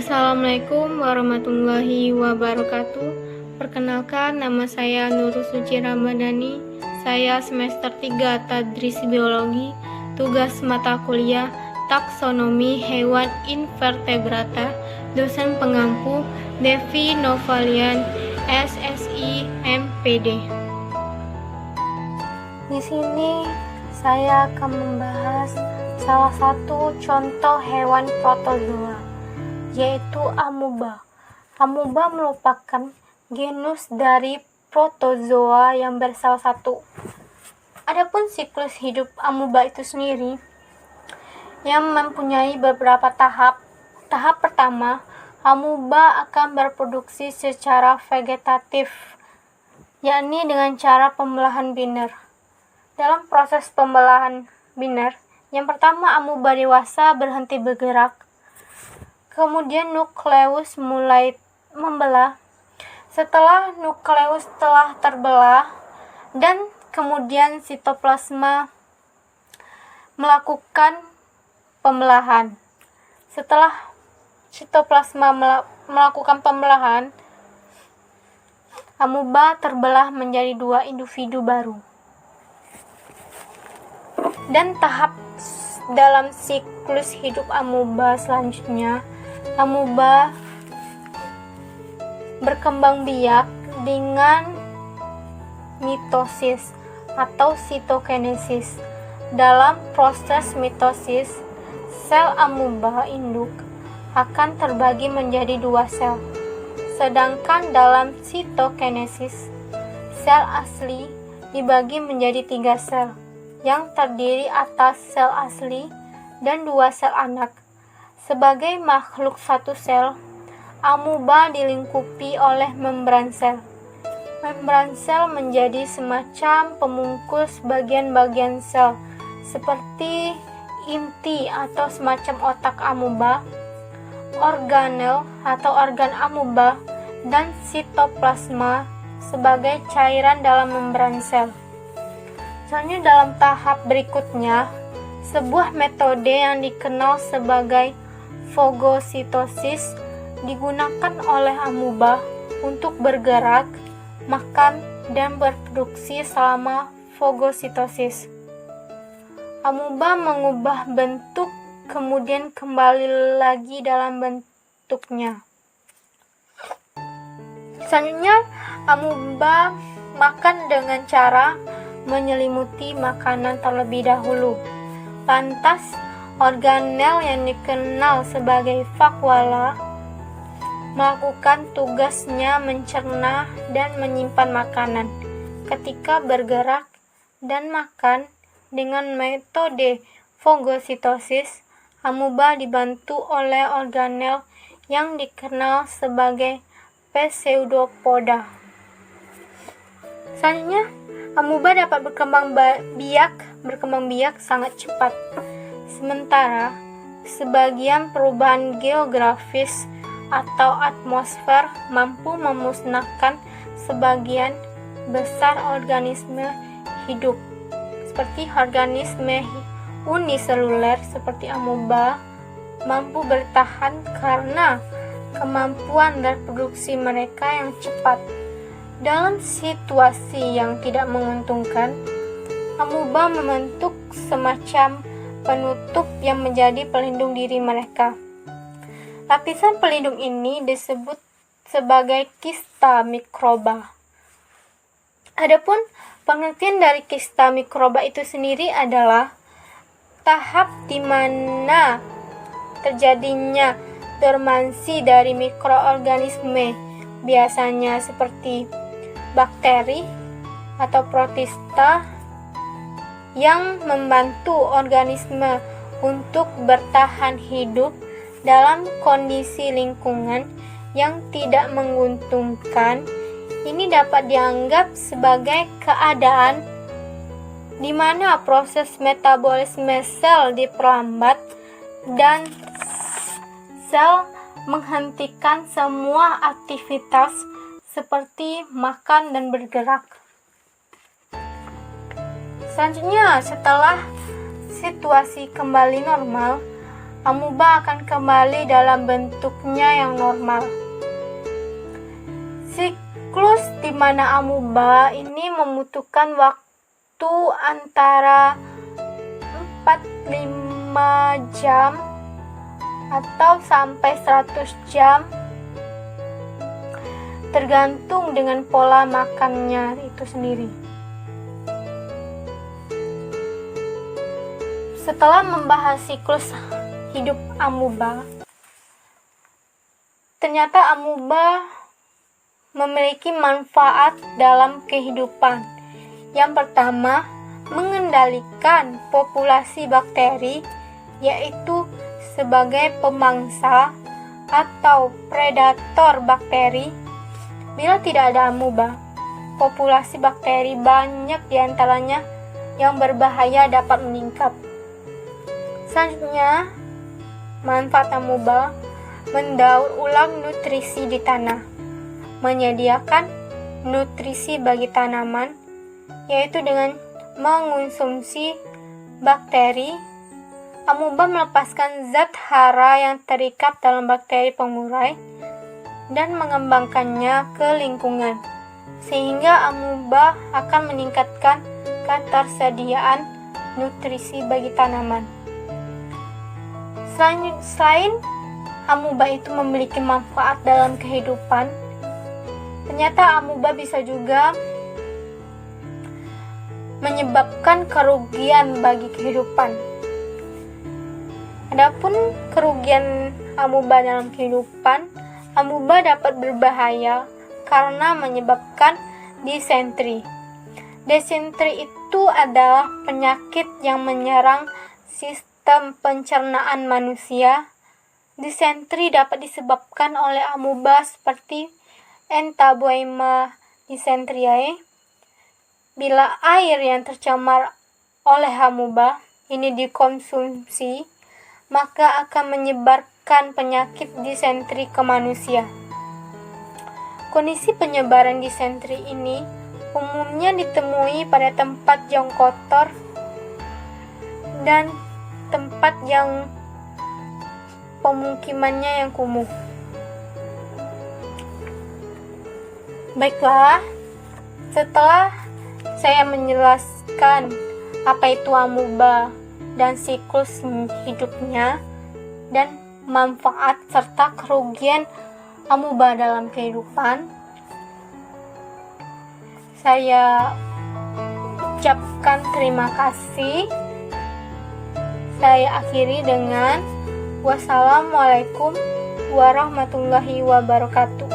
Assalamualaikum warahmatullahi wabarakatuh. Perkenalkan, nama saya Nurul Suci Ramadhani. Saya semester 3 Tadris Biologi. Tugas mata kuliah Taksonomi Hewan Invertebrata. Dosen pengampu Devi Novalian, SSI MPD. Di sini saya akan membahas salah satu contoh hewan protozoa, yaitu amuba. Amuba merupakan genus dari protozoa yang bersalah satu. Adapun siklus hidup amuba itu sendiri yang mempunyai beberapa tahap. Tahap pertama, amuba akan berproduksi secara vegetatif, yakni dengan cara pembelahan biner. Dalam proses pembelahan biner, yang pertama amuba dewasa berhenti bergerak. Kemudian nukleus mulai membelah. Setelah nukleus telah terbelah dan kemudian sitoplasma melakukan pembelahan. Setelah sitoplasma melakukan pembelahan, amuba terbelah menjadi 2 individu baru. Dan tahap dalam siklus hidup amuba selanjutnya, amuba berkembang biak dengan mitosis atau sitokinesis. Dalam proses mitosis, sel amuba induk akan terbagi menjadi 2 sel. Sedangkan dalam sitokinesis, sel asli dibagi menjadi 3 sel yang terdiri atas sel asli dan 2 sel anak. Sebagai makhluk satu sel, amuba dilingkupi oleh membran sel. Membran sel menjadi semacam pemungkus bagian-bagian sel, seperti inti atau semacam otak amuba, organel atau organ amuba, dan sitoplasma sebagai cairan dalam membran sel. Selanjutnya dalam tahap berikutnya, sebuah metode yang dikenal sebagai fagositosis digunakan oleh amuba untuk bergerak, makan, dan berproduksi selama fagositosis. Amuba mengubah bentuk kemudian kembali lagi dalam bentuknya. Selanjutnya, amuba makan dengan cara menyelimuti makanan terlebih dahulu. Lantas, organel yang dikenal sebagai vakuola melakukan tugasnya mencerna dan menyimpan makanan. Ketika bergerak dan makan dengan metode fagositosis, amuba dibantu oleh organel yang dikenal sebagai pseudopoda. Selanjutnya, amuba dapat berkembang biak sangat cepat. Sementara sebagian perubahan geografis atau atmosfer mampu memusnahkan sebagian besar organisme hidup, seperti organisme uniseluler seperti amuba mampu bertahan karena kemampuan reproduksi mereka yang cepat. Dalam situasi yang tidak menguntungkan, amuba membentuk semacam penutup yang menjadi pelindung diri mereka. Lapisan pelindung ini disebut sebagai kista mikroba. Adapun pengertian dari kista mikroba itu sendiri adalah tahap di mana terjadinya dormansi dari mikroorganisme, biasanya seperti bakteri atau protista, yang membantu organisme untuk bertahan hidup dalam kondisi lingkungan yang tidak menguntungkan. Ini dapat dianggap sebagai keadaan di mana proses metabolisme sel diperlambat dan sel menghentikan semua aktivitas seperti makan dan bergerak. Selanjutnya, setelah situasi kembali normal, amuba akan kembali dalam bentuknya yang normal. Siklus di mana amuba ini membutuhkan waktu antara 45 jam atau sampai 100 jam, tergantung dengan pola makannya itu sendiri. Setelah membahas siklus hidup amuba, ternyata amuba memiliki manfaat dalam kehidupan. Yang pertama, mengendalikan populasi bakteri, yaitu sebagai pemangsa atau predator bakteri. Bila tidak ada amuba, populasi bakteri banyak diantaranya yang berbahaya dapat meningkat. Selanjutnya, manfaat amuba mendaur ulang nutrisi di tanah, menyediakan nutrisi bagi tanaman, yaitu dengan mengonsumsi bakteri. Amuba melepaskan zat hara yang terikat dalam bakteri pengurai dan mengembangkannya ke lingkungan, sehingga amuba akan meningkatkan ketersediaan nutrisi bagi tanaman. Selain amuba itu memiliki manfaat dalam kehidupan, ternyata amuba bisa juga menyebabkan kerugian bagi kehidupan. Adapun kerugian amuba dalam kehidupan, amuba dapat berbahaya karena menyebabkan disentri. Disentri itu adalah penyakit yang menyerang sistem pencernaan manusia. Disentri dapat disebabkan oleh amuba seperti Entaboima dysenteriae. Bila air yang tercemar oleh amuba ini dikonsumsi, maka akan menyebarkan penyakit disentri ke manusia. Kondisi penyebaran disentri ini umumnya ditemui pada tempat yang kotor dan tempat yang pemukimannya yang kumuh. Baiklah, setelah saya menjelaskan apa itu amuba dan siklus hidupnya dan manfaat serta kerugian amuba dalam kehidupan, saya ucapkan terima kasih. Saya akhiri dengan wassalamualaikum warahmatullahi wabarakatuh.